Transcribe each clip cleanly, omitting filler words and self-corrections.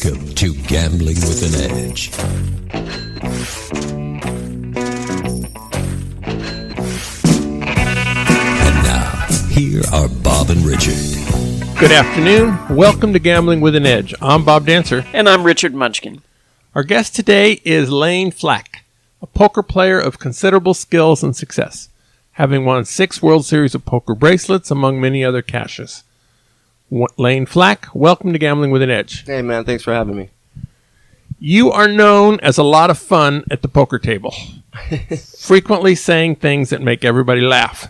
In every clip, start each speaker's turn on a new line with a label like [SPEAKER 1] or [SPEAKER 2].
[SPEAKER 1] Welcome to Gambling with an Edge. And now, here are Bob and Richard.
[SPEAKER 2] Good afternoon. Welcome to Gambling with an Edge. I'm Bob Dancer.
[SPEAKER 3] And I'm Richard Munchkin.
[SPEAKER 2] Our guest today is Lane Flack, a poker player of considerable skills and success, having won 6 World Series of Poker bracelets, among many other cashes. Lane Flack, welcome to Gambling with an Edge.
[SPEAKER 4] Hey, man, thanks for having me.
[SPEAKER 2] You are known as a lot of fun at the poker table, frequently saying things that make everybody laugh.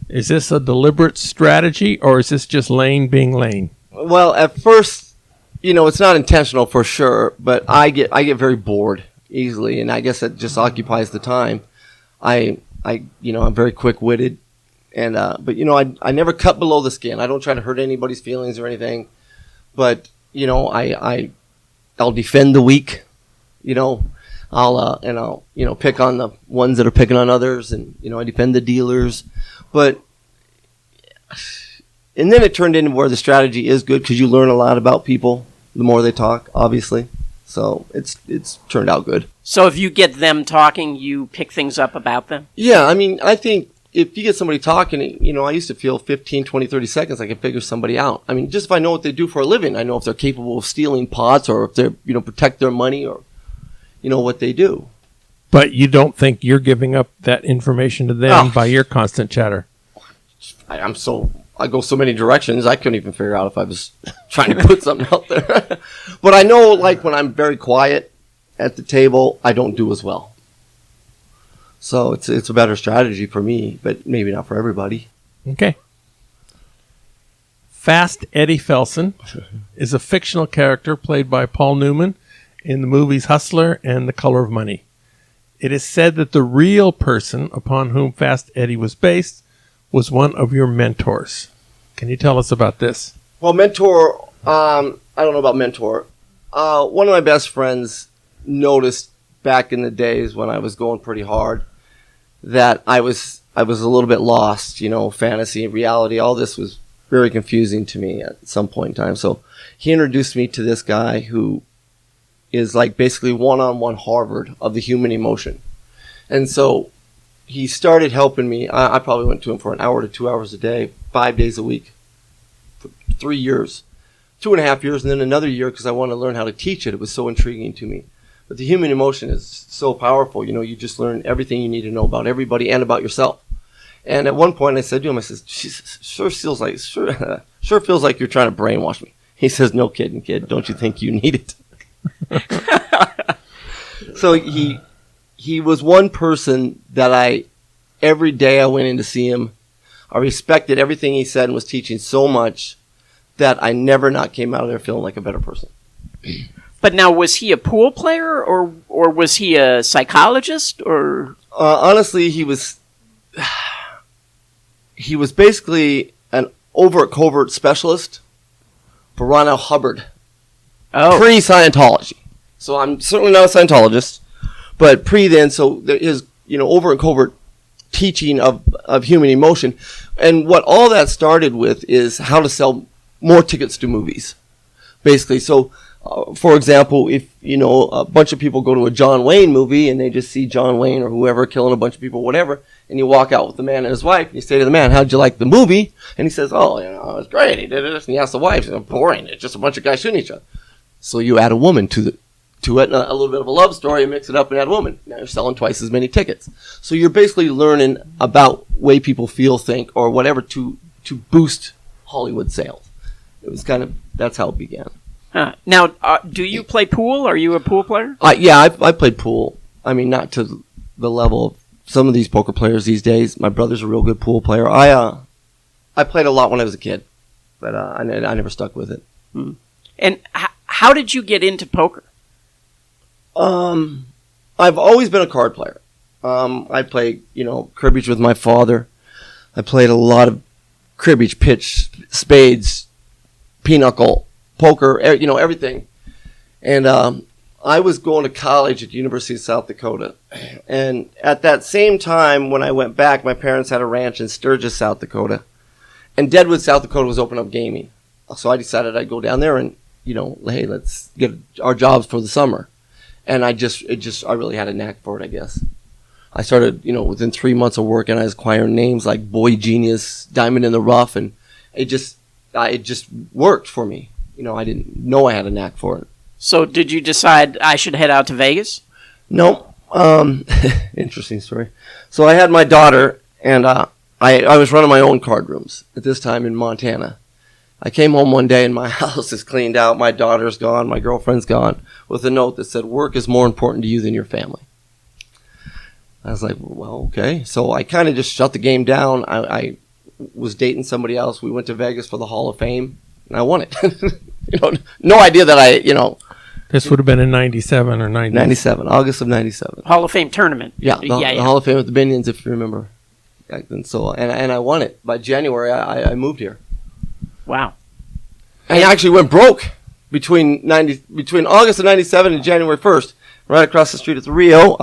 [SPEAKER 2] Is this a deliberate strategy, or is this just Lane being Lane?
[SPEAKER 4] Well, at first, it's not intentional for sure, but I get very bored easily, and I guess that just occupies the time. I'm very quick-witted, and I never cut below the skin. I don't try to hurt anybody's feelings or anything, but I'll defend the weak. I'll pick on the ones that are picking on others, and I defend the dealers. But and then it turned into where the strategy is good because you learn a lot about people the more they talk, obviously. So it's turned out good.
[SPEAKER 3] So if you get them talking, you pick things up about them?
[SPEAKER 4] Yeah, I think if you get somebody talking, I used to feel 15, 20, 30 seconds I can figure somebody out. Just if I know what they do for a living, I know if they're capable of stealing pots or if they're, protect their money or, what they do.
[SPEAKER 2] But you don't think you're giving up that information to them by your constant chatter?
[SPEAKER 4] I go so many directions, I couldn't even figure out if I was trying to put something out there. But I know, when I'm very quiet at the table, I don't do as well. So it's a better strategy for me, but maybe not for everybody.
[SPEAKER 2] Okay. Fast Eddie Felson is a fictional character played by Paul Newman in the movies Hustler and The Color of Money. It is said that the real person upon whom Fast Eddie was based was one of your mentors. Can you tell us about this?
[SPEAKER 4] Well, mentor, I don't know about mentor. One of my best friends noticed back in the days when I was going pretty hard that I was a little bit lost, fantasy, reality, all this was very confusing to me at some point in time. So he introduced me to this guy who is basically one-on-one Harvard of the human emotion. And so he started helping me. I probably went to him for an hour to 2 hours a day, 5 days a week, for 3 years, 2.5 years, and then another year because I wanted to learn how to teach it. It was so intriguing to me. But the human emotion is so powerful. You just learn everything you need to know about everybody and about yourself. And at one point I said to him, Jesus, sure feels like you're trying to brainwash me. He says, no kidding, kid. Don't you think you need it? So he was one person that every day I went in to see him, I respected everything he said and was teaching so much that I never not came out of there feeling like a better person.
[SPEAKER 3] But now, was he a pool player or was he a psychologist or?
[SPEAKER 4] Honestly, he was basically an overt-covert specialist for Ron L. Hubbard.
[SPEAKER 3] Oh.
[SPEAKER 4] Pre-Scientology. So I'm certainly not a Scientologist, but pre then, so there is, overt and covert teaching of human emotion. And what all that started with is how to sell more tickets to movies, basically. So, for example, if, a bunch of people go to a John Wayne movie and they just see John Wayne or whoever killing a bunch of people, whatever, and you walk out with the man and his wife, and you say to the man, how'd you like the movie? And he says, it was great, he did this. And he asks the wife, boring, it's just a bunch of guys shooting each other. So you add a woman to it, a little bit of a love story, and mix it up and add a woman. Now you're selling twice as many tickets. So you're basically learning about way people feel, think, or whatever to boost Hollywood sales. It was that's how it began.
[SPEAKER 3] Now, do you play pool? Are you a pool player?
[SPEAKER 4] Yeah, I played pool. Not to the level of some of these poker players these days. My brother's a real good pool player. I played a lot when I was a kid, but I never stuck with it.
[SPEAKER 3] And how did you get into poker?
[SPEAKER 4] I've always been a card player. I played, cribbage with my father. I played a lot of cribbage, pitch, spades, pinochle, poker, everything. And I was going to college at the University of South Dakota. And at that same time, when I went back, my parents had a ranch in Sturgis, South Dakota. And Deadwood, South Dakota was opening up gaming. So I decided I'd go down there and hey, let's get our jobs for the summer. And I really had a knack for it, I guess. I started, within 3 months of working, I was acquiring names like Boy Genius, Diamond in the Rough, and it just worked for me. I didn't know I had a knack for it.
[SPEAKER 3] So did you decide I should head out to Vegas?
[SPEAKER 4] No. Interesting story. So I had my daughter, and I was running my own card rooms at this time in Montana. I came home one day and my house is cleaned out. My daughter's gone. My girlfriend's gone, with a note that said, "Work is more important to you than your family." I was like, well, okay. So I kind of just shut the game down. I was dating somebody else. We went to Vegas for the Hall of Fame, and I won it. No idea that
[SPEAKER 2] This would have been in 97 or 90.
[SPEAKER 4] 97, August of 97.
[SPEAKER 3] Hall of Fame tournament.
[SPEAKER 4] Yeah, the Hall of Fame with the Binions, if you remember. And so, and I won it. By January, I moved here.
[SPEAKER 3] Wow.
[SPEAKER 4] And I actually went broke between August of 97 and January 1st. Right across the street at the Rio,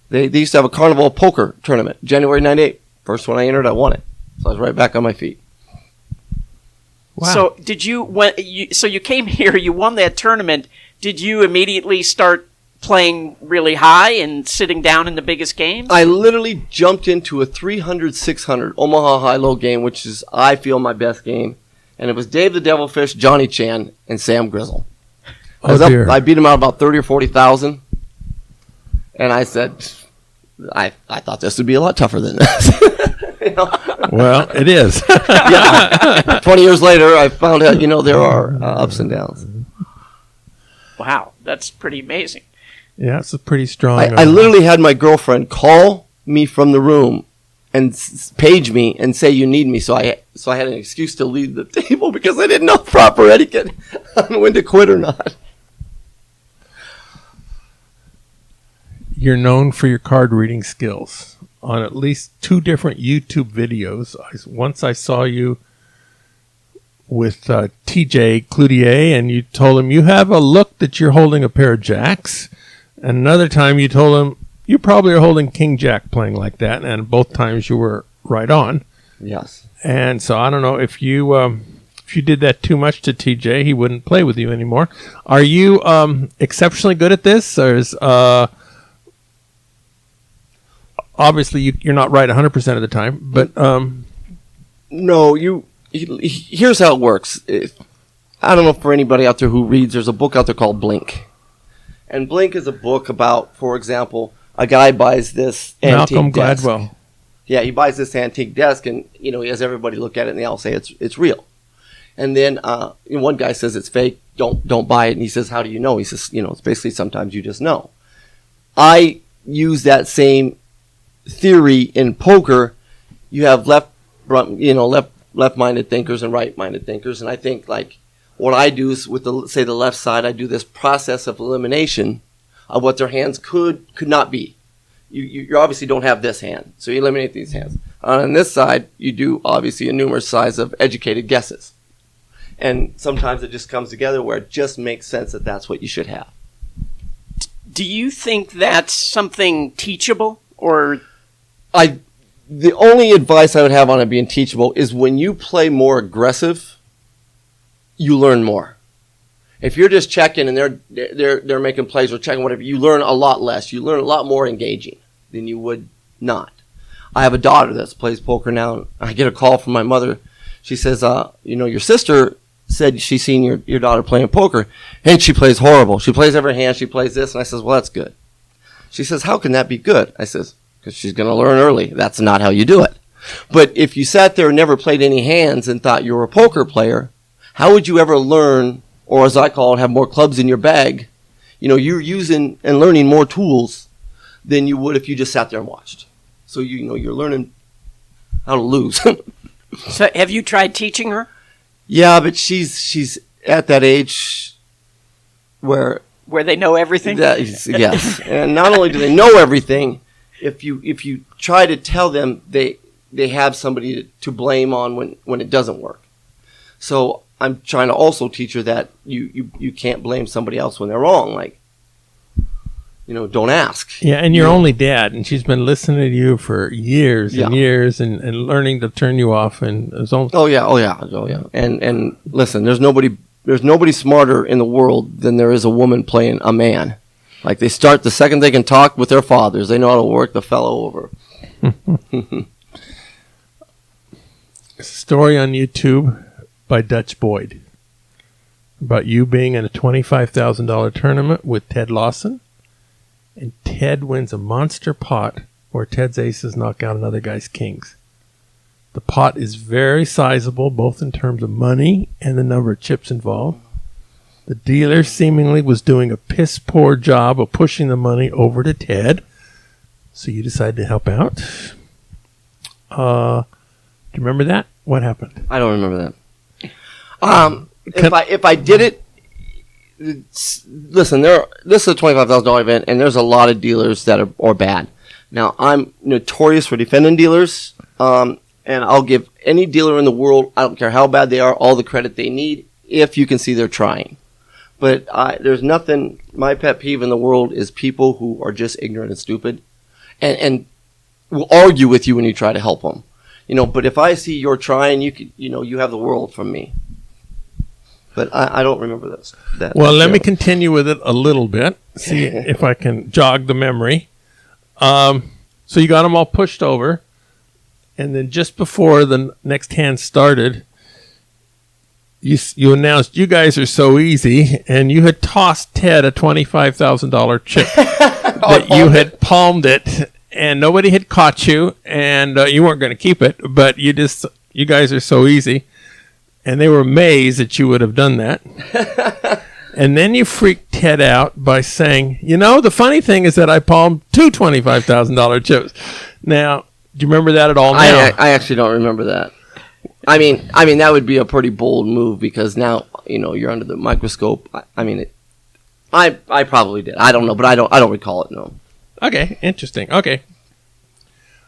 [SPEAKER 4] they used to have a carnival poker tournament. January 98. First one I entered, I won it. So I was right back on my feet.
[SPEAKER 2] Wow.
[SPEAKER 3] So did you came here, you won that tournament. Did you immediately start playing really high and sitting down in the biggest games?
[SPEAKER 4] I literally jumped into a 300-600 Omaha high-low game, which is, I feel, my best game. And it was Dave the Devilfish, Johnny Chan, and Sam Grizzle. I beat him out about 30 or 40,000. And I said, I thought this would be a lot tougher than this.
[SPEAKER 2] Well, it is.
[SPEAKER 4] 20 years later, I found out, there are ups and downs.
[SPEAKER 3] Wow, that's pretty amazing.
[SPEAKER 2] Yeah, it's a pretty strong.
[SPEAKER 4] I literally had my girlfriend call me from the room and page me and say, "You need me." So I had an excuse to leave the table because I didn't know proper etiquette on when to quit or not.
[SPEAKER 2] You're known for your card reading skills. On at least 2 different YouTube videos. Once I saw you with TJ Cloutier, and you told him you have a look that you're holding a pair of jacks. And another time you told him you probably are holding King Jack playing like that. And both times you were right on.
[SPEAKER 4] Yes.
[SPEAKER 2] And so I don't know if you did that too much to TJ, he wouldn't play with you anymore. Are you exceptionally good at this, or is obviously you're not right 100% of the time, but
[SPEAKER 4] no, here's how it works. I don't know for anybody out there who reads, there's a book out there called Blink. And Blink is a book about, for example, a guy buys this
[SPEAKER 2] Malcolm
[SPEAKER 4] antique desk.
[SPEAKER 2] Gladwell.
[SPEAKER 4] Yeah, he buys this antique desk, and he has everybody look at it, and they all say it's real. And then one guy says it's fake. Don't buy it. And he says, "How do you know?" He says, it's basically sometimes you just know. I use that same theory in poker. You have left-minded thinkers and right-minded thinkers, and I think what I do is with the left side, I do this process of elimination of what their hands could not be. You obviously don't have this hand, so you eliminate these hands. On this side, you do obviously a numerous size of educated guesses, and sometimes it just comes together where it just makes sense that that's what you should have.
[SPEAKER 3] Do you think that's something teachable, or?
[SPEAKER 4] The only advice I would have on it being teachable is when you play more aggressive, you learn more. If you're just checking and they're making plays or checking whatever, you learn a lot less. You learn a lot more engaging than you would not. I have a daughter that plays poker now, and I get a call from my mother. She says, your sister said she's seen your daughter playing poker, and she plays horrible. She plays every hand. She plays this. And I says, well, that's good. She says, how can that be good? I says, because she's going to learn early. That's not how you do it. But if you sat there and never played any hands and thought you were a poker player, how would you ever learn, or as I call it, have more clubs in your bag? You're using and learning more tools than you would if you just sat there and watched. So you're learning how to lose.
[SPEAKER 3] So have you tried teaching her?
[SPEAKER 4] Yeah, but she's at that age where
[SPEAKER 3] they know everything?
[SPEAKER 4] Yes. And not only do they know everything, if you try to tell them, they have somebody to blame on when it doesn't work. So I'm trying to also teach her that you can't blame somebody else when they're wrong. Don't ask.
[SPEAKER 2] Yeah, and you're only dad, and she's been listening to you for years and years and learning to turn you off. And
[SPEAKER 4] Oh yeah. And listen, there's nobody there's nobody smarter in the world than there is a woman playing a man. Like, they start the second they can talk with their fathers. They know how to work the fellow over.
[SPEAKER 2] A story on YouTube by Dutch Boyd about you being in a $25,000 tournament with Ted Lawson, and Ted wins a monster pot where Ted's aces knock out another guy's kings. The pot is very sizable, both in terms of money and the number of chips involved. The dealer seemingly was doing a piss-poor job of pushing the money over to Ted, so you decided to help out. Do you remember that? What happened?
[SPEAKER 4] I don't remember that. If I did it, listen, this is a $25,000 event, and there's a lot of dealers that are bad. Now, I'm notorious for defending dealers, and I'll give any dealer in the world, I don't care how bad they are, all the credit they need if you can see they're trying. But there's nothing, my pet peeve in the world is people who are just ignorant and stupid and will argue with you when you try to help them. But if I see you're trying, you have the world from me. But I don't remember this.
[SPEAKER 2] Well, let me continue with it a little bit, see if I can jog the memory. So you got them all pushed over, and then just before the next hand started, you announced you guys are so easy, and you had tossed Ted a $25,000 chip that you had palmed it, and nobody had caught you, and you weren't going to keep it, but you guys are so easy, and they were amazed that you would have done that. And then you freaked Ted out by saying, the funny thing is that I palmed two $25,000 chips. Now, do you remember that at all? Now?
[SPEAKER 4] I actually don't remember that. I mean that would be a pretty bold move because now you're under the microscope. I probably did. I don't know, but I don't recall it. No.
[SPEAKER 2] Okay, interesting. Okay.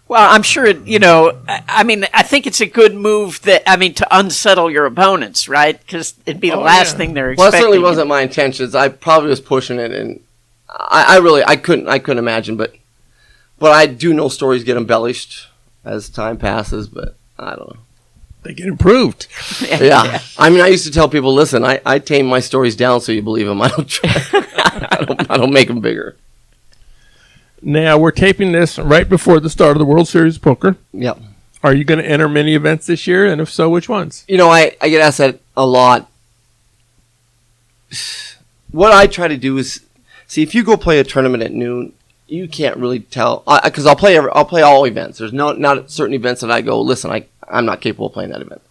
[SPEAKER 3] Well, I'm sure I think it's a good move to unsettle your opponents, right? Because it'd be the last thing they're expecting.
[SPEAKER 4] Well, it certainly wasn't my intentions. I probably was pushing it, and I couldn't imagine, but I do know stories get embellished as time passes, but I don't know.
[SPEAKER 2] They get improved.
[SPEAKER 4] Yeah. I used to tell people, listen, I tame my stories down so you believe them. I don't try. I don't make them bigger.
[SPEAKER 2] Now, we're taping this right before the start of the World Series of Poker.
[SPEAKER 4] Yep.
[SPEAKER 2] Are you going to enter many events this year? And if so, which ones?
[SPEAKER 4] I get asked that a lot. What I try to do is, see, if you go play a tournament at noon, you can't really tell. Because I'll play all events. There's not certain events that I go, listen, I'm not capable of playing that event.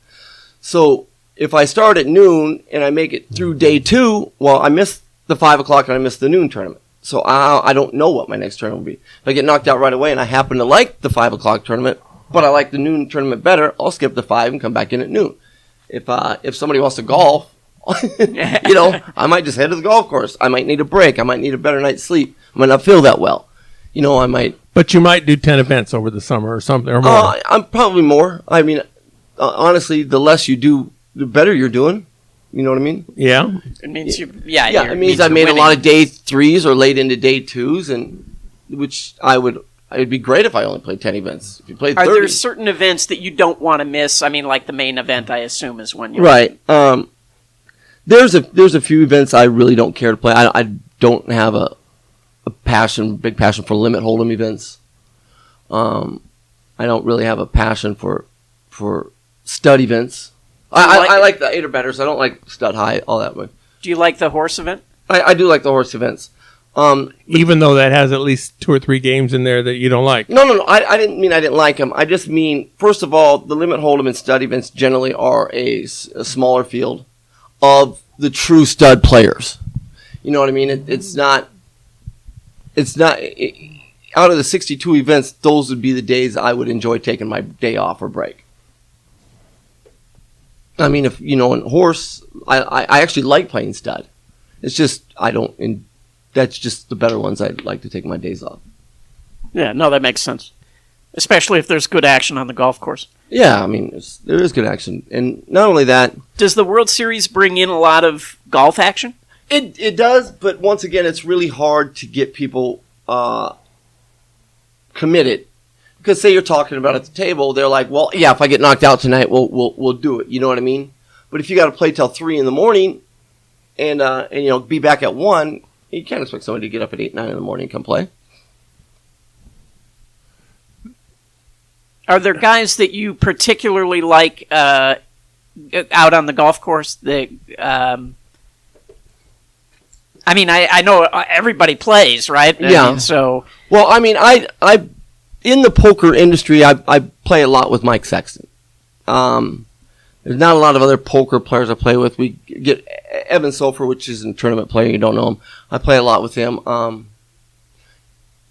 [SPEAKER 4] So if I start at noon and I make it through day 2, well, I missed the 5 o'clock and I missed the noon tournament. So I don't know what my next tournament will be. If I get knocked out right away and I happen to like the 5 o'clock tournament, but I like the noon tournament better, I'll skip the 5 and come back in at noon. If somebody wants to golf, I might just head to the golf course. I might need a break. I might need a better night's sleep. I might not feel that well. I might.
[SPEAKER 2] But you might do 10 events over the summer or something or more.
[SPEAKER 4] I'm probably more. Honestly, the less you do, the better you're doing. You know what I mean?
[SPEAKER 2] Yeah.
[SPEAKER 3] It means
[SPEAKER 4] it means I made a lot of day 3s or late into day 2s, and which it'd be great if I only played 10 events. If you played 30.
[SPEAKER 3] Are there certain events that you don't want to miss? Like the main event, I assume, is one you
[SPEAKER 4] right. There's a few events I really don't care to play. I don't have a big passion for limit hold'em events. I don't really have a passion for stud events. I like the 8 or better, so I don't like stud high all that way.
[SPEAKER 3] Do you like the horse event?
[SPEAKER 4] I do like the horse events.
[SPEAKER 2] Even though that has at least 2 or 3 games in there that you don't like.
[SPEAKER 4] No. I didn't mean I didn't like them. I just mean, first of all, the limit hold'em and stud events generally are a smaller field of the true stud players. You know what I mean? It's not out of the 62 events, those would be the days I would enjoy taking my day off or break. If in horse, I actually like playing stud. It's just that's just the better ones I'd like to take my days off.
[SPEAKER 3] Yeah, no, that makes sense. Especially if there's good action on the golf course.
[SPEAKER 4] Yeah, there is good action, and not only that.
[SPEAKER 3] Does the World Series bring in a lot of golf action?
[SPEAKER 4] It does, but once again, it's really hard to get people committed. Because say you're talking about at the table, they're like, well, yeah, if I get knocked out tonight, we'll do it. You know what I mean? But if you got to play till 3 in the morning, and be back at 1, you can't expect somebody to get up at 8, 9 in the morning and come play.
[SPEAKER 3] Are there guys that you particularly like out on the golf course that? I know everybody plays, right?
[SPEAKER 4] Yeah.
[SPEAKER 3] So.
[SPEAKER 4] Well, I in the poker industry, I play a lot with Mike Sexton. There's not a lot of other poker players I play with. We get Evan Sofer, which is a tournament player. You don't know him. I play a lot with him.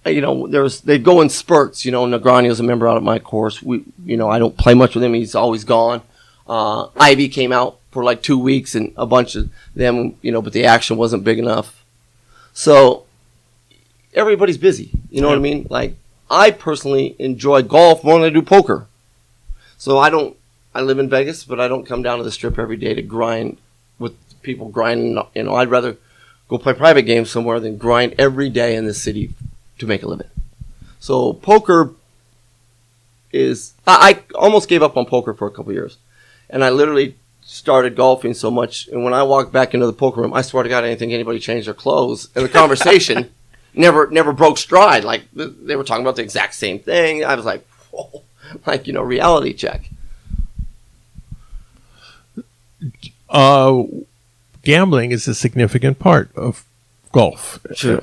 [SPEAKER 4] They go in spurts. Negrani is a member out of my course. I don't play much with him. He's always gone. Ivy came out for like 2 weeks, and a bunch of them, but the action wasn't big enough. So everybody's busy. You know what I mean? Like, I personally enjoy golf more than I do poker. So I live in Vegas, but I don't come down to the Strip every day to grind with people grinding. I'd rather go play private games somewhere than grind every day in the city to make a living. So poker is, I almost gave up on poker for a couple of years. And I literally started golfing so much. And when I walked back into the poker room, I swear to God, I didn't think anybody changed their clothes. And the conversation never broke stride. Like, they were talking about the exact same thing. I was like, whoa, reality check.
[SPEAKER 2] Gambling is a significant part of golf.
[SPEAKER 4] Sure.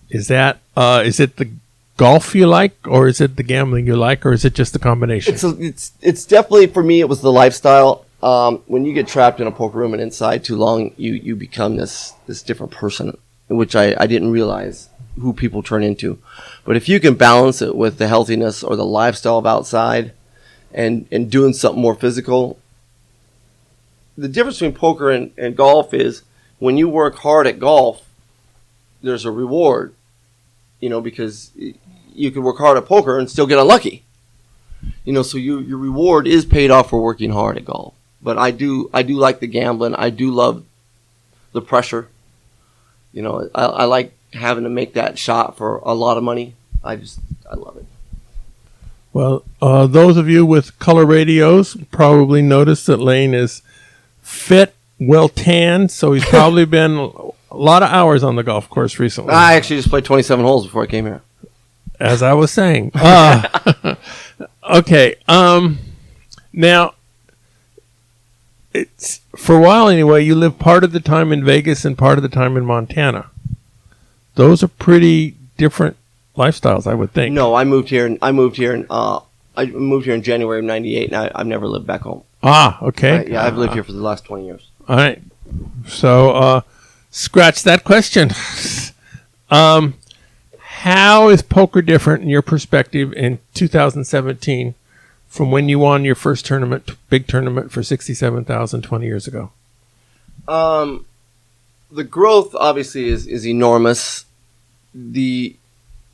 [SPEAKER 2] Is it the golf you like, or is it the gambling you like, or is it just the combination?
[SPEAKER 4] It's definitely, for me, it was the lifestyle. When you get trapped in a poker room and inside too long, you become this different person, which I didn't realize who people turn into. But if you can balance it with the healthiness or the lifestyle of outside and doing something more physical, the difference between poker and golf is when you work hard at golf, there's a reward, because you can work hard at poker and still get unlucky. So your reward is paid off for working hard at golf. But I do like the gambling. I do love the pressure. I like having to make that shot for a lot of money. I love it.
[SPEAKER 2] Well, those of you with color radios probably noticed that Lane is fit, well tanned, so he's probably been a lot of hours on the golf course recently.
[SPEAKER 4] I actually just played 27 holes before I came here.
[SPEAKER 2] As I was saying. Okay. Now, it's for a while anyway, you lived part of the time in Vegas and part of the time in Montana. Those are pretty different lifestyles, I would think.
[SPEAKER 4] No, I moved here in January of '98, and I've never lived back home.
[SPEAKER 2] Okay.
[SPEAKER 4] I've lived here for the last 20 years.
[SPEAKER 2] All right. So, scratch that question. How is poker different in your perspective in 2017 from when you won your first big tournament for $67,000 20 years ago?
[SPEAKER 4] The growth obviously is enormous. The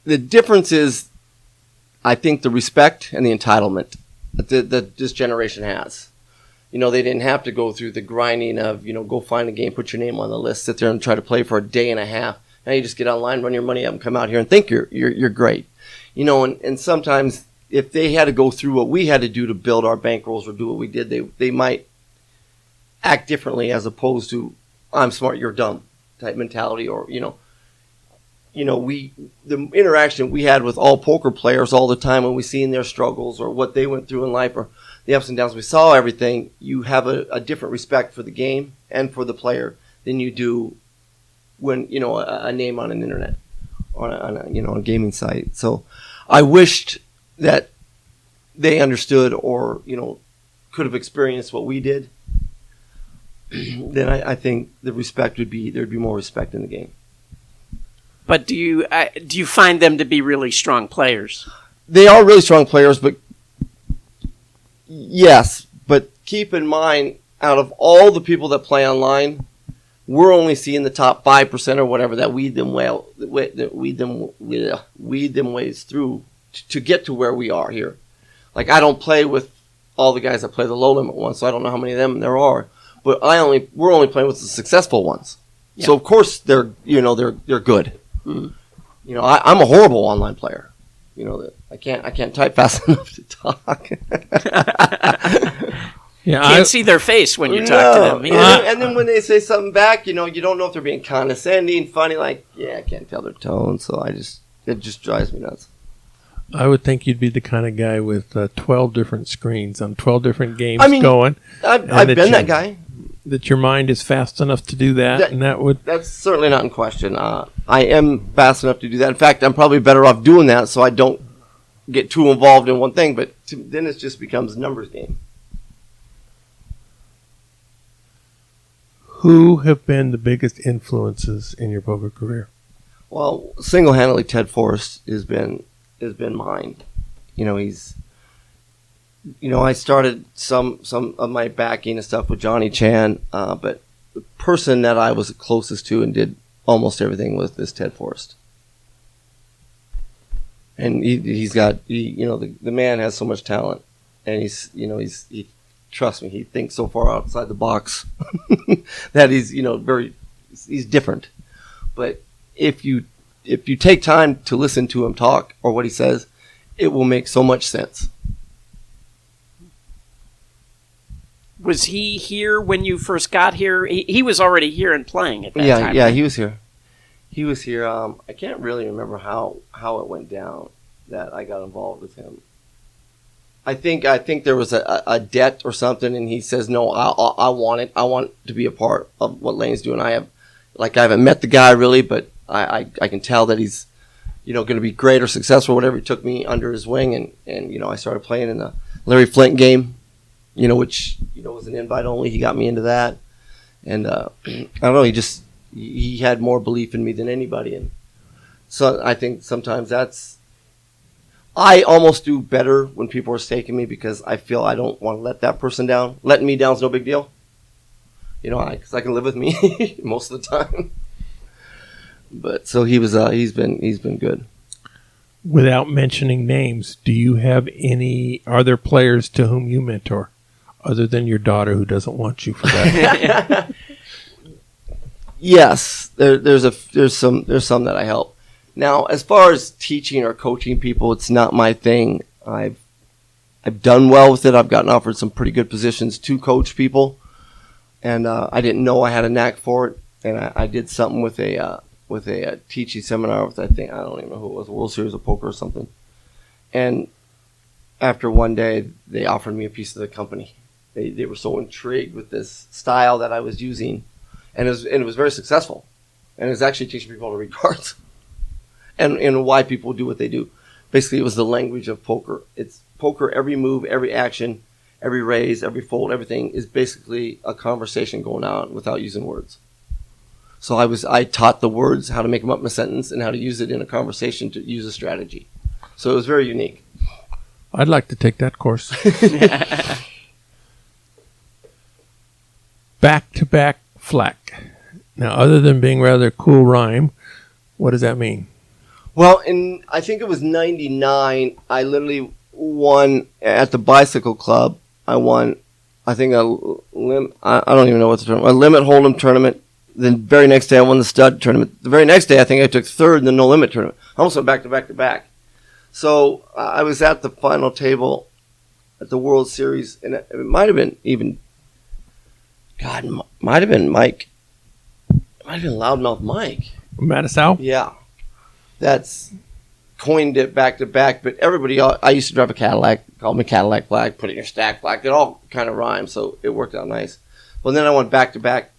[SPEAKER 4] difference is, I think, the respect and the entitlement that this generation has. They didn't have to go through the grinding of, go find a game, put your name on the list, sit there and try to play for a day and a half. Now you just get online, run your money up, and come out here and think you're great. And sometimes if they had to go through what we had to do to build our bankrolls or do what we did, they might act differently as opposed to I'm smart, you're dumb type mentality, or the interaction we had with all poker players all the time when we seen their struggles or what they went through in life or the ups and downs. We saw everything. You have a different respect for the game and for the player than you do when a name on an internet or on a gaming site. So I wished that they understood or could have experienced what we did. Then I think the respect there'd be more respect in the game.
[SPEAKER 3] But do you find them to be really strong players?
[SPEAKER 4] They are really strong players, but yes. But keep in mind, out of all the people that play online, we're only seeing the top 5% or whatever that weed them ways through to get to where we are here. Like, I don't play with all the guys that play the low limit ones, so I don't know how many of them there are. But we're only playing with the successful ones. Yeah. So of course they're good. Mm-hmm. I'm a horrible online player. I can't type fast enough to talk.
[SPEAKER 2] Yeah,
[SPEAKER 3] Can't see their face when you talk to them. either.
[SPEAKER 4] And then when they say something back, you don't know if they're being condescending, funny, like, I can't tell their tone, so it just drives me nuts.
[SPEAKER 2] I would think you'd be the kind of guy with 12 different screens on 12 different games
[SPEAKER 4] I mean,
[SPEAKER 2] going.
[SPEAKER 4] I've
[SPEAKER 2] that
[SPEAKER 4] been that guy.
[SPEAKER 2] That your mind is fast enough to do that, and that would...
[SPEAKER 4] That's certainly not in question. I am fast enough to do that. In fact, I'm probably better off doing that so I don't get too involved in one thing, but then it just becomes a numbers game.
[SPEAKER 2] Who have been the biggest influences in your poker career?
[SPEAKER 4] Well, single-handedly, Ted Forrest has been mine. I started some of my backing and stuff with Johnny Chan, but the person that I was closest to and did almost everything with this Ted Forrest. And the man has so much talent, and he trust me, he thinks so far outside the box that he's different. But if you take time to listen to him talk or what he says, it will make so much sense.
[SPEAKER 3] Was he here when you first got here? He was already here and playing at that time.
[SPEAKER 4] Yeah,
[SPEAKER 3] right?
[SPEAKER 4] he was here. He was here. I can't really remember how it went down that I got involved with him. I think there was a debt or something, and he says, "No, I want it. I want to be a part of what Lane's doing." I haven't met the guy really, but I can tell that he's going to be great or successful, whatever. He took me under his wing, and I started playing in the Larry Flint game, which was an invite only. He got me into that, and I don't know. He had more belief in me than anybody, and so I think sometimes I almost do better when people are staking me because I feel I don't want to let that person down. Letting me down is no big deal. Because I can live with me most of the time. But so he's been good.
[SPEAKER 2] Without mentioning names, are there players to whom you mentor other than your daughter who doesn't want you for that?
[SPEAKER 4] Yes, there's some that I help. Now, as far as teaching or coaching people, it's not my thing. I've done well with it. I've gotten offered some pretty good positions to coach people, and I didn't know I had a knack for it. And I did something with a teaching seminar with I don't even know who it was, World Series of Poker or something. And after one day, they offered me a piece of the company. They were so intrigued with this style that I was using, and it was very successful. And it was actually teaching people to read cards. And why people do what they do. Basically, it was the language of poker. It's poker, every move, every action, every raise, every fold, everything is basically a conversation going on without using words. So I taught the words, how to make them up in a sentence, and how to use it in a conversation to use a strategy. So it was very unique.
[SPEAKER 2] I'd like to take that course. Back-to-back flack. Now, other than being rather cool rhyme, what does that mean?
[SPEAKER 4] Well, I think it was 99, I literally won at the Bicycle Club. I won, I think, I don't even know what's the tournament, a limit hold'em tournament. The very next day, I won the stud tournament. The very next day, I think I took third in the no limit tournament. I almost went back to back to back. So I was at the final table at the World Series, and it might have been might have been Mike. It might have been Loudmouth Mike.
[SPEAKER 2] Mattisau?
[SPEAKER 4] Yeah. That's coined it back to back, but everybody, I used to drive a Cadillac, called me Cadillac Black, put it in your stack black. It all kind of rhymes, so it worked out nice. Well, then I went back to back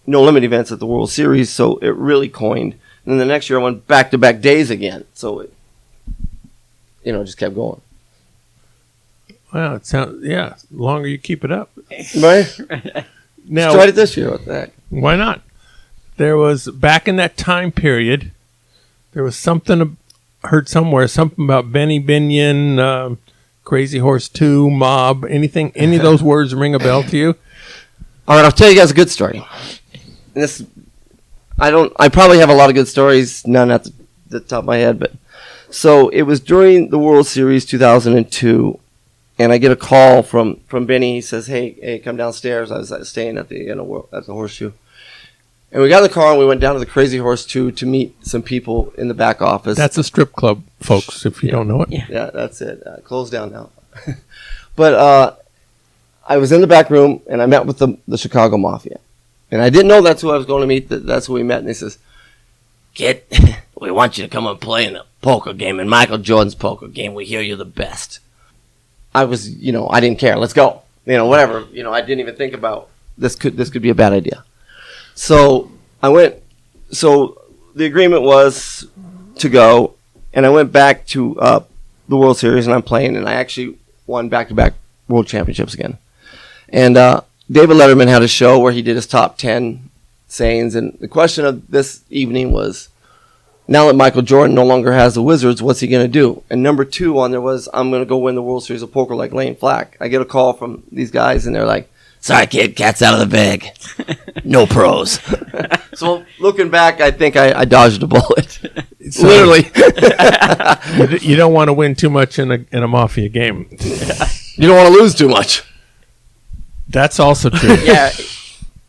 [SPEAKER 4] no limit events at the World Series, so it really coined. And then the next year I went back to back days again, so it, just kept going.
[SPEAKER 2] Wow, the longer you keep it up.
[SPEAKER 4] Right?
[SPEAKER 2] Now,
[SPEAKER 4] tried it this year. What the heck?
[SPEAKER 2] Why not? There was, back in that time period, there was heard somewhere, something about Benny Binion, Crazy Horse 2, Mob, any of those words ring a bell to you?
[SPEAKER 4] All right, I'll tell you guys a good story. And I probably have a lot of good stories, none at the top of my head, but so it was during the World Series 2002, and I get a call from Benny. He says, hey, come downstairs. I was staying at the Horseshoe. And we got in the car and we went down to the Crazy Horse 2 to meet some people in the back office.
[SPEAKER 2] That's a strip club, folks, if you don't know it.
[SPEAKER 4] Yeah, that's it. Closed down now. But I was in the back room, and I met with the Chicago Mafia. And I didn't know that's who I was going to meet. That's who we met. And he says, "Kid, we want you to come and play in a poker game, in Michael Jordan's poker game. We hear you're the best." I was, I didn't care. Let's go. Whatever. I didn't even think about this could be a bad idea. So I went. So the agreement was to go, and I went back to the World Series, and I'm playing, and I actually won back-to-back World Championships again. And David Letterman had a show where he did his top 10 sayings, and the question of this evening was, now that Michael Jordan no longer has the Wizards, what's he going to do? And number 2 on there was, I'm going to go win the World Series of Poker like Lane Flack. I get a call from these guys, and they're like, "Sorry, kid, cat's out of the bag. No pros." So looking back, I think I dodged a bullet. Literally.
[SPEAKER 2] You don't want to win too much in a Mafia game.
[SPEAKER 4] You don't want to lose too much.
[SPEAKER 2] That's also true.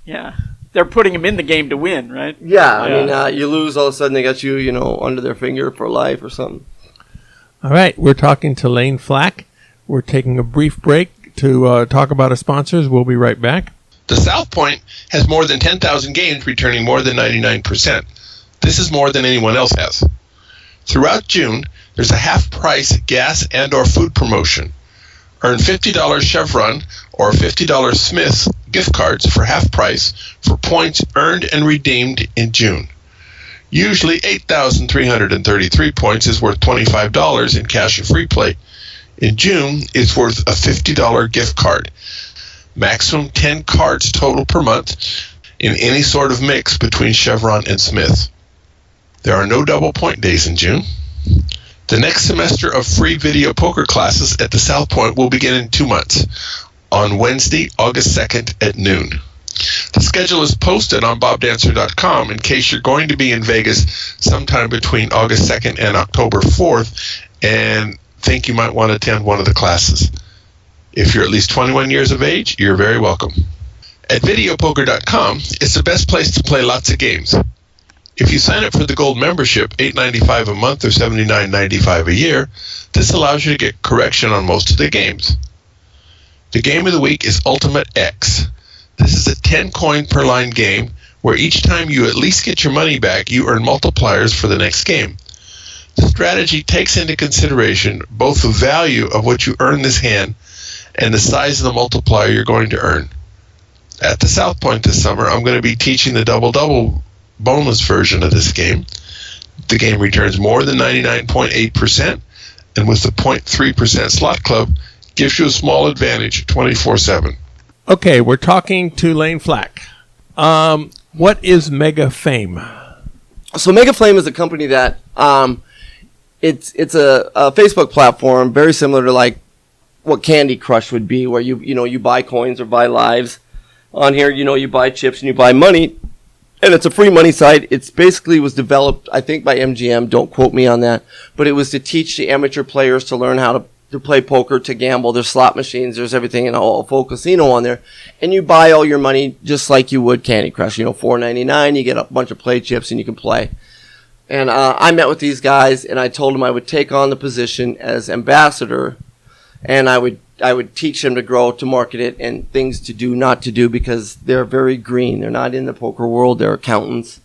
[SPEAKER 3] Yeah. They're putting him in the game to win, right?
[SPEAKER 4] Yeah, I mean, you lose, all of a sudden they got you, under their finger for life or something.
[SPEAKER 2] All right, we're talking to Lane Flack. We're taking a brief break to talk about our sponsors. We'll be right back.
[SPEAKER 5] The South Point has more than 10,000 games returning more than 99%. This is more than anyone else has. Throughout June, there's a half-price gas and or food promotion. Earn $50 Chevron or $50 Smith's gift cards for half price for points earned and redeemed in June. Usually 8,333 points is worth $25 in cash and free play. In June, it's worth a $50 gift card. Maximum 10 cards total per month in any sort of mix between Chevron and Smith. There are no double point days in June. The next semester of free video poker classes at the South Point will begin in 2 months, on Wednesday, August 2nd at noon. The schedule is posted on bobdancer.com in case you're going to be in Vegas sometime between August 2nd and October 4th and think you might want to attend one of the classes. If you're at least 21 years of age, you're very welcome. At videopoker.com, it's the best place to play lots of games. If you sign up for the gold membership, $8.95 a month or $79.95 a year, this allows you to get correction on most of the games. The game of the week is Ultimate X. This is a 10 coin per line game where each time you at least get your money back, you earn multipliers for the next game. The strategy takes into consideration both the value of what you earn this hand and the size of the multiplier you're going to earn. At the South Point this summer, I'm going to be teaching the double-double boneless version of this game. The game returns more than 99.8%, and with the 0.3% slot club, gives you a small advantage 24/7.
[SPEAKER 2] Okay, we're talking to Lane Flack. What is Mega Fame?
[SPEAKER 4] So Mega Flame is a company that it's a Facebook platform very similar to like what Candy Crush would be, where you buy coins or buy lives. On here, you buy chips and you buy money. And it's a free money site. It's basically was developed, I think, by MGM. Don't quote me on that. But it was to teach the amateur players to learn how to play poker, to gamble. There's slot machines. There's everything in a full casino on there. And you buy all your money just like you would Candy Crush. $4.99. You get a bunch of play chips and you can play. And I met with these guys and I told them I would take on the position as ambassador. And I would teach them to grow, to market it, and things to do, not to do, because they're very green. They're not in the poker world. They're accountants.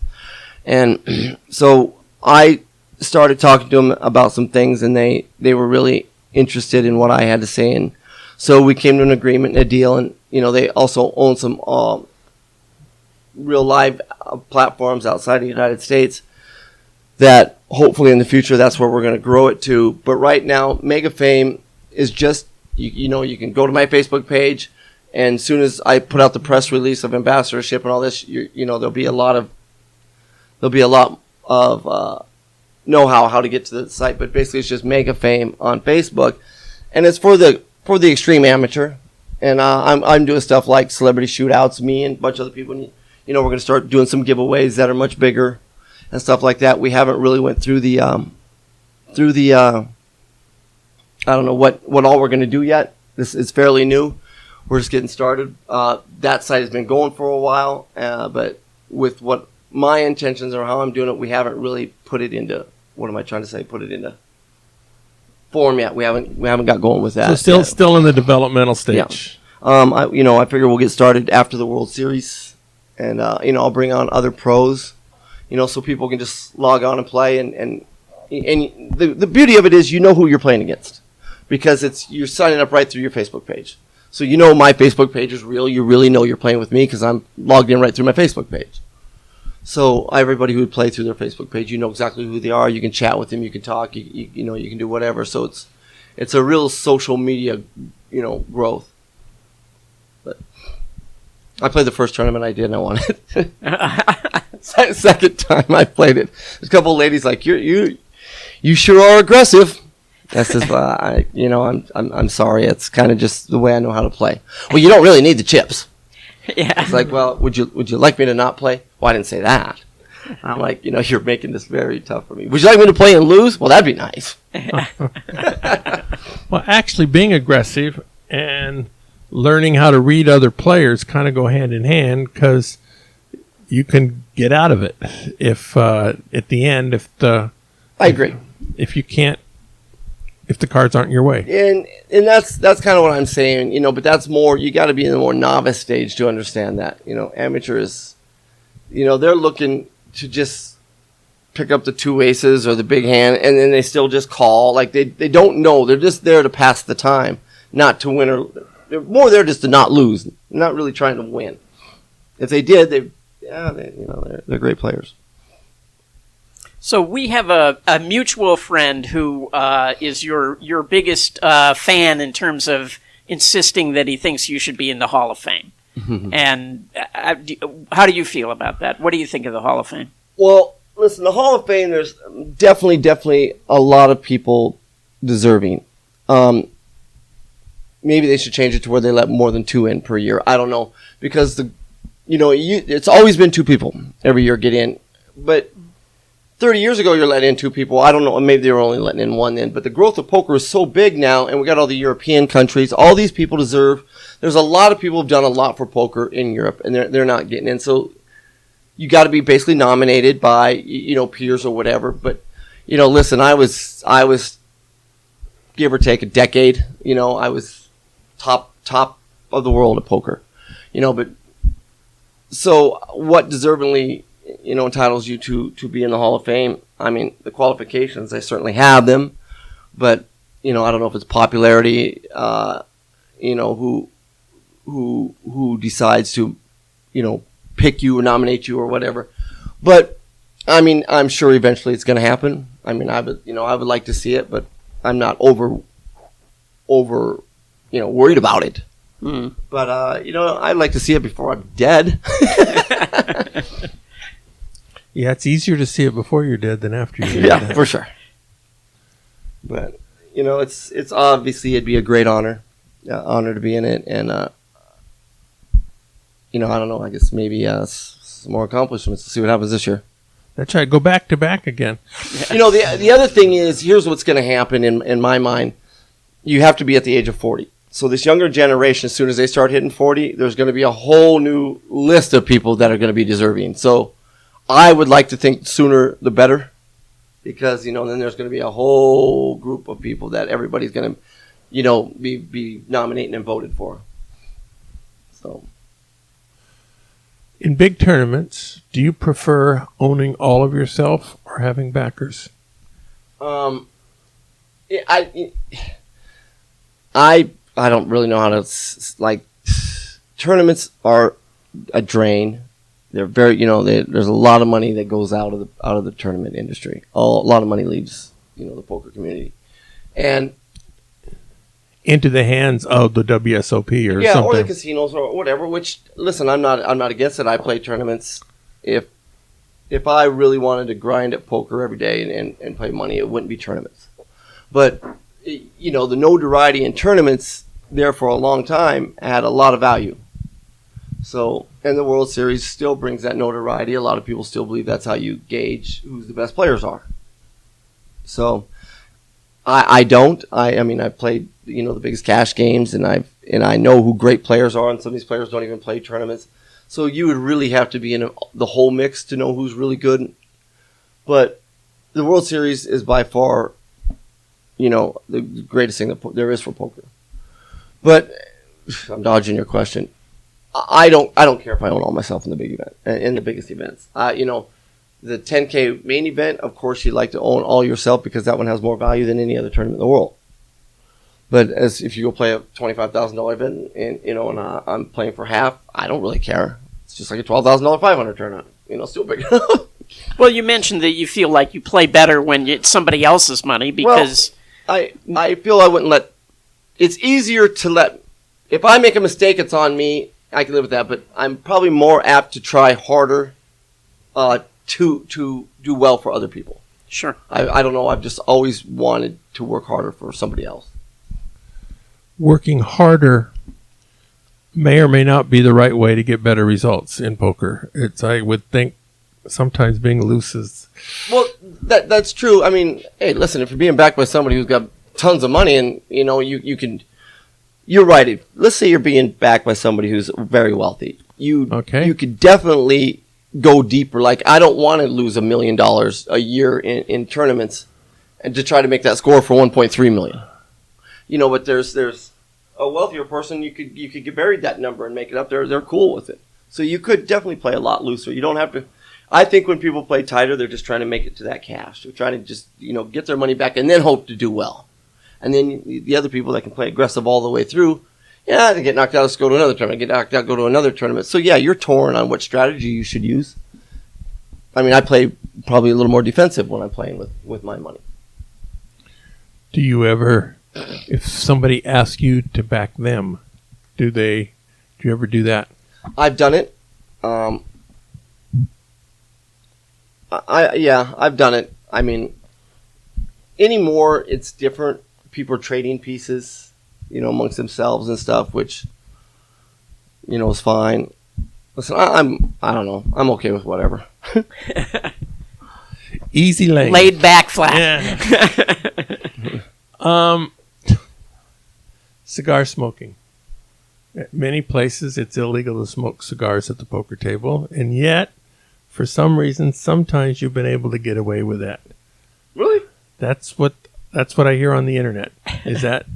[SPEAKER 4] And so I started talking to them about some things, and they were really interested in what I had to say. And so we came to an agreement and a deal, and they also own some real live platforms outside of the United States that hopefully in the future that's where we're going to grow it to. But right now, Mega Fame is just, you can go to my Facebook page, and as soon as I put out the press release of ambassadorship and all this, there'll be a lot of know-how how to get to the site. But basically, it's just Mega Fame on Facebook, and it's for the extreme amateur. And I'm doing stuff like celebrity shootouts. Me and a bunch of other people. We're going to start doing some giveaways that are much bigger and stuff like that. We haven't really went through the I don't know what all we're going to do yet. This is fairly new. We're just getting started. That site has been going for a while, but with what my intentions are, how I'm doing it, we haven't really put it into, put it into form yet. We haven't got going with that.
[SPEAKER 2] So still in the developmental stage.
[SPEAKER 4] I figure we'll get started after the World Series, and I'll bring on other pros, so people can just log on and play. And the beauty of it is, who you're playing against, because you're signing up right through your Facebook page. So my Facebook page is real. You really know you're playing with me because I'm logged in right through my Facebook page. So everybody who would play through their Facebook page, you know exactly who they are. You can chat with them. You can talk. You can do whatever. So it's a real social media, growth. But I played the first tournament I did, and I won it. Second time I played it, there's a couple of ladies like, you sure are aggressive. I says, I'm sorry. It's kind of just the way I know how to play. Well, you don't really need the chips.
[SPEAKER 3] Yeah.
[SPEAKER 4] It's like, well, would you like me to not play? Well, I didn't say that. I'm like, you're making this very tough for me. Would you like me to play and lose? Well, that'd be nice.
[SPEAKER 2] Well, actually, being aggressive and learning how to read other players kind of go hand in hand, because you can get out of it if at the end,
[SPEAKER 4] I agree.
[SPEAKER 2] If the cards aren't your way.
[SPEAKER 4] And that's kind of what I'm saying, but that's more, you got to be in the more novice stage to understand that. Amateurs, they're looking to just pick up the two aces or the big hand, and then they still just call. Like, they don't know. They're just there to pass the time, not to win. They're more there just to not lose, not really trying to win. If they did, they're great players.
[SPEAKER 3] So we have a mutual friend who is your biggest fan in terms of insisting that he thinks you should be in the Hall of Fame. And how do you feel about that? What do you think of the Hall of Fame?
[SPEAKER 4] Well, listen, the Hall of Fame, there's definitely a lot of people deserving. Maybe they should change it to where they let more than 2 in per year. I don't know, because it's always been 2 people every year get in, but 30 years ago, you're letting in 2 people. I don't know. Maybe they were only letting in 1 in. But the growth of poker is so big now, and we got all the European countries. All these people deserve. There's a lot of people who've done a lot for poker in Europe, and they're not getting in. So you got to be basically nominated by peers or whatever. But listen, I was give or take a decade. I was top of the world at poker. But so what deservingly entitles you to be in the Hall of Fame? I mean, the qualifications, I certainly have them, but I don't know if it's popularity, who decides to, pick you or nominate you or whatever. But I mean, I'm sure eventually it's going to happen. I mean, I would like to see it, but I'm not over worried about it. But I'd like to see it before I'm dead.
[SPEAKER 2] Yeah, it's easier to see it before you're dead than after you're dead.
[SPEAKER 4] Yeah, for sure. But it's obviously, it'd be a great honor to be in it, and I don't know. I guess maybe some more accomplishments to see what happens this year.
[SPEAKER 2] That's right. Go back to back again.
[SPEAKER 4] The other thing is, here's what's going to happen in my mind. You have to be at the age of 40. So this younger generation, as soon as they start hitting 40, there's going to be a whole new list of people that are going to be deserving. So I would like to think sooner the better, because then there's going to be a whole group of people that everybody's going to be nominating and voted for. So
[SPEAKER 2] in big tournaments, do you prefer owning all of yourself or having backers?
[SPEAKER 4] I don't really know how to tournaments are a drain. They're very, there's a lot of money that goes out of the tournament industry. A lot of money leaves, the poker community, and
[SPEAKER 2] into the hands of the WSOP or something.
[SPEAKER 4] Or the casinos or whatever. Which, listen, I'm not against it. I play tournaments. If I really wanted to grind at poker every day and play money, it wouldn't be tournaments. But the notoriety in tournaments there for a long time had a lot of value. So, and the World Series still brings that notoriety. A lot of people still believe that's how you gauge who the best players are. So, I don't. I mean, I've played the biggest cash games, and I know who great players are, and some of these players don't even play tournaments. So you would really have to be in the whole mix to know who's really good. But the World Series is by far, the greatest thing that there is for poker. But I'm dodging your question. I don't care if I own all myself in the big event, in the biggest events. The 10K main event, of course, you'd like to own all yourself because that one has more value than any other tournament in the world. But as if you go play a $25,000 event and I'm playing for half, I don't really care. It's just like a $12,000 500 tournament. Still big enough.
[SPEAKER 3] Well, you mentioned that you feel like you play better when it's somebody else's money because
[SPEAKER 4] I feel I wouldn't let. It's easier to let. If I make a mistake, it's on me. I can live with that. But I'm probably more apt to try harder to do well for other people.
[SPEAKER 3] Sure.
[SPEAKER 4] I don't know. I've just always wanted to work harder for somebody else.
[SPEAKER 2] Working harder may or may not be the right way to get better results in poker. I would think sometimes being loose is...
[SPEAKER 4] Well, that's true. I mean, hey, listen, if you're being backed by somebody who's got tons of money and, you can... You're right. Let's say you're being backed by somebody who's very wealthy. You could definitely go deeper. Like, I don't want to lose $1 million a year in tournaments and to try to make that score for $1.3 million. But there's a wealthier person, you could get buried that number and make it up. They're cool with it. So you could definitely play a lot looser. You don't have to... I think when people play tighter, they're just trying to make it to that cash. They're trying to just, get their money back and then hope to do well. And then the other people that can play aggressive all the way through, they get knocked out, let's go to another tournament. Get knocked out, go to another tournament. So, yeah, you're torn on what strategy you should use. I mean, I play probably a little more defensive when I'm playing with my money.
[SPEAKER 2] Do you ever, if somebody asks you to back them, do you ever do that?
[SPEAKER 4] I've done it. I've done it. I mean, anymore it's different. People are trading pieces, amongst themselves and stuff, which, is fine. Listen, I don't know. I'm okay with whatever.
[SPEAKER 2] Easy lane.
[SPEAKER 3] laid back flat.
[SPEAKER 2] Yeah. Cigar smoking. At many places, it's illegal to smoke cigars at the poker table, and yet, for some reason, sometimes you've been able to get away with that.
[SPEAKER 4] Really?
[SPEAKER 2] That's what I hear on the internet. Is that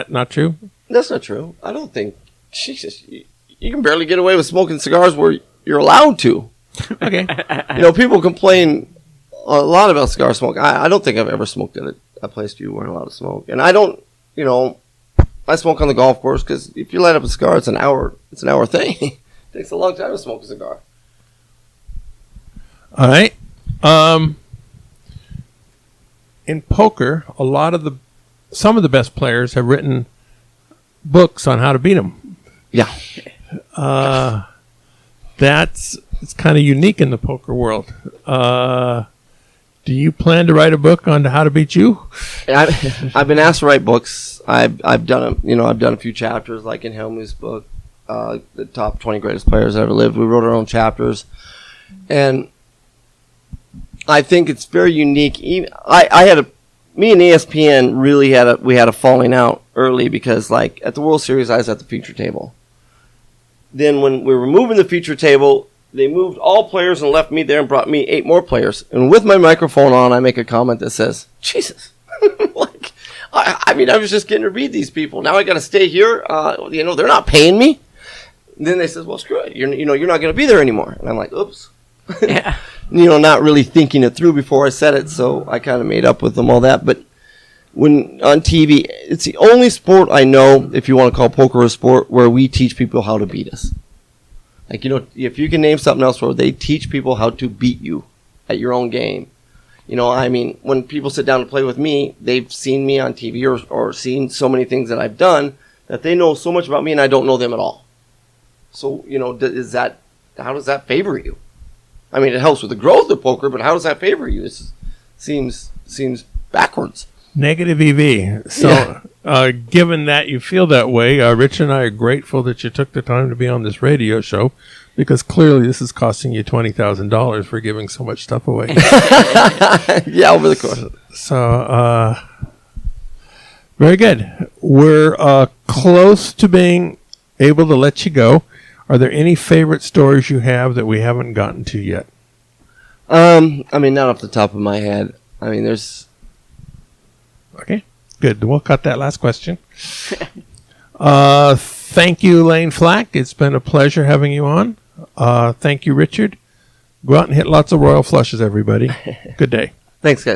[SPEAKER 2] not true?
[SPEAKER 4] That's not true. I don't think. Jesus, you can barely get away with smoking cigars where you're allowed to.
[SPEAKER 2] Okay.
[SPEAKER 4] People complain a lot about cigar smoke. I don't think I've ever smoked at a place you weren't allowed to smoke, and I don't. I smoke on the golf course because if you light up a cigar, it's an hour thing. It takes a long time to smoke a cigar.
[SPEAKER 2] All right. In poker, some of the best players have written books on how to beat them.
[SPEAKER 4] Yeah.
[SPEAKER 2] It's kind of unique in the poker world. Do you plan to write a book on how to beat you?
[SPEAKER 4] I've been asked to write books. I've done a few chapters, like in Helmuth's book, the top 20 greatest players that ever lived. We wrote our own chapters, and I think it's very unique. Me and ESPN really had a falling out early because, like, at the World Series, I was at the feature table. Then when we were moving the feature table, they moved all players and left me there and brought me 8 more players. And with my microphone on, I make a comment that says, "Jesus." Like, I was just getting to read these people. Now I got to stay here. They're not paying me. And then they says, "Well, screw it. You're not going to be there anymore." And I'm like, "Oops."
[SPEAKER 3] Yeah.
[SPEAKER 4] Not really thinking it through before I said it. So I kind of made up with them all that. But when on TV, it's the only sport I know, if you want to call poker a sport, where we teach people how to beat us. Like, if you can name something else where they teach people how to beat you at your own game. When people sit down to play with me, they've seen me on TV or seen so many things that I've done that they know so much about me and I don't know them at all. So, how does that favor you? I mean, it helps with the growth of poker, but how does that favor you? It seems backwards.
[SPEAKER 2] Negative EV. So, given that you feel that way, Rich and I are grateful that you took the time to be on this radio show, because clearly this is costing you $20,000 for giving so much stuff away.
[SPEAKER 4] Yeah, over the course.
[SPEAKER 2] So, very good. We're close to being able to let you go. Are there any favorite stories you have that we haven't gotten to yet?
[SPEAKER 4] Not off the top of my head. There's...
[SPEAKER 2] Okay, good. We'll cut that last question. Thank you, Lane Flack. It's been a pleasure having you on. Thank you, Richard. Go out and hit lots of royal flushes, everybody. Good day.
[SPEAKER 4] Thanks, guys.